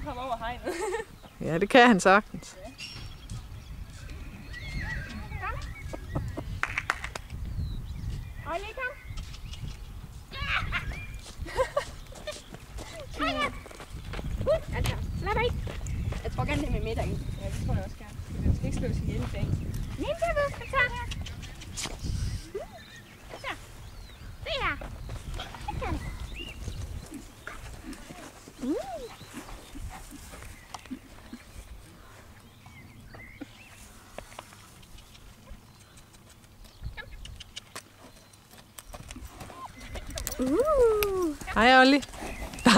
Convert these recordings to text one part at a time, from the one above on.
hoppe over hegnet. Ja, det kan han sagtens. Olli, kom. Altså, slap af. Jeg tror gerne, det er med middag. Ja, det tror jeg også gerne. Den skal ikke slås ihjel i dag. Nem det ved, så tager her. Så. Se her. Sådan. Hej, Olli. Dag.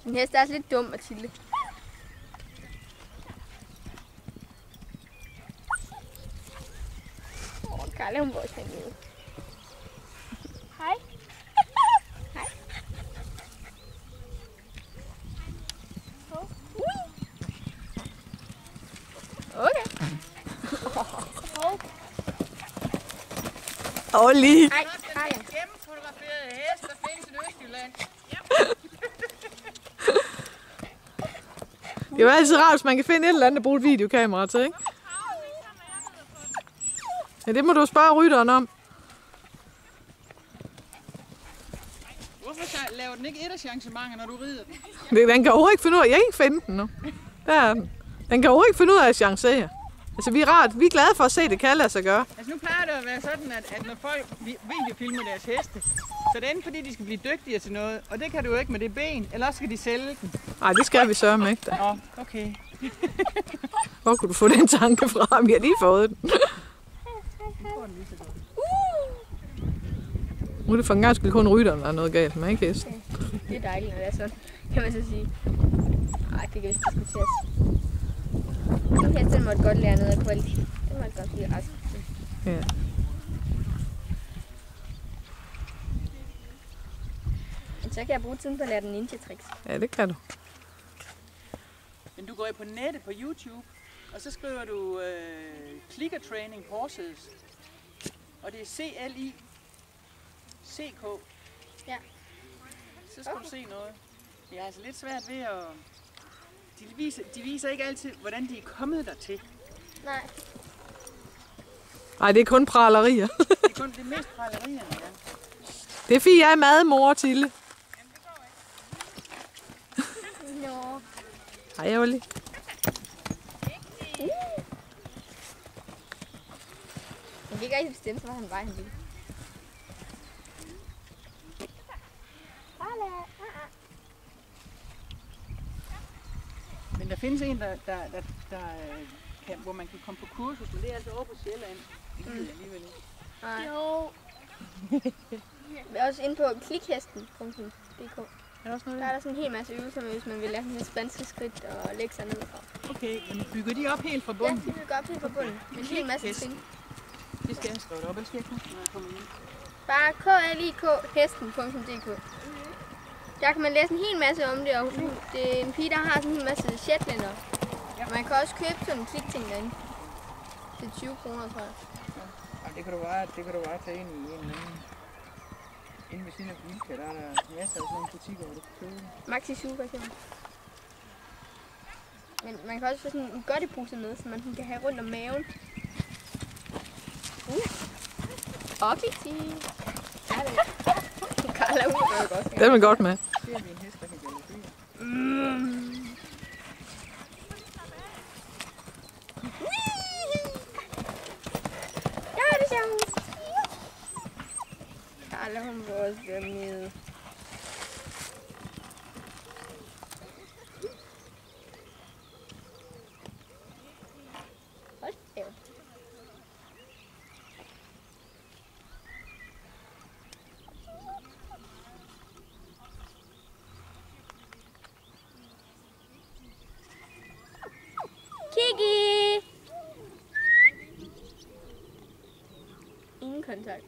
Den hest er også lidt dum, Mathilde. Karla, hun vores hernede. Hej. Hej. Okay. Olli. Hej, Karla. Gennemfotograferede hest, der findes i Østjylland. Det er jo altid rart, hvis man kan finde et eller andet at bruge et videokamera til, ikke? Ja, det må du spørge rytteren om. Hvorfor laver den ikke etterchancementer, når du rider den? Den kan overhovedet ikke finde ud af, jeg kan ikke finde den nu. Der er den. Den kan overhovedet ikke finde ud af at chancere. Altså, vi er glade for at se, det kan lade sig gøre. Altså nu plejer det at være sådan, at når folk videofilmer deres heste, så det er enten fordi, de skal blive dygtigere til noget, og det kan du jo ikke med det ben, eller også skal de sælge den. Nej, det skal vi sørge ikke da. Nå, okay. Hvor kunne du få den tanke fra? Vi har lige fået den. Nu er det for en gang skyld kun rytteren, der er noget galt med, ikke hesten? Det er dejligt, når det er sådan, kan man så sige. Ej, det kan vist diskuteres. Den hesten måtte godt lære noget af kvalitet. Den måtte godt blive rask. Ja. Men så kan jeg bruge tiden på at lære den ninja-tricks. Ja, det kan du. Men du går på nettet på YouTube, og så skriver du Clicker Training Horses. Og det er CLICK. Ja. Så skal du se noget. Det er altså lidt svært ved at... De viser ikke altid, hvordan de er kommet dertil. Nej. Nej, det er kun pralerier. Det er kun det mest pralerierne, ja. Det er fordi, jeg er madmor, Tille. Nå. Hej, Olli. Jeg kan ikke rigtig bestemme, hvor han var hen ville. Men der findes en, hvor man kan komme på kursus, men det er altså over på Sjælland. Det gider jeg alligevel ikke. Nej. Jo. Vi er også inde på klikhesten.dk. Er der også noget? Der er der sådan en hel masse øvelser, hvis man vil lære sådan spanske skridt og lægge sig ned fra. Okay, men bygger de op helt fra Ja, bunden? de bygger op helt fra bunden. En hel masse trin. Det skal jeg skrive op, eller skal jeg knappe, når jeg kommer ind? Bare klikhesten.dk. Der kan man læse en hel masse om det, og det er en pige, der har sådan en hel masse shetlænder. Ja. Man kan også købe sådan en klikting derinde. Det er 20 kroner, tror jeg. Ja, det kan du bare tage ind i en eller anden... Inde ved siden af Bilka, der er der masser af sådan nogle butikker, hvor du kan købe. Maxi Zoo for eksempel. Men man kan også få sådan en godtepose med, så man kan have rundt om maven. Objektiv. Ja, det er Karla, hun er godt. Den er godt med. Det er en hest, der kan galopere. Ja, det er sjovt. Karla, hun vil også være med. Hold da op. Kiki! Ingen kontakt.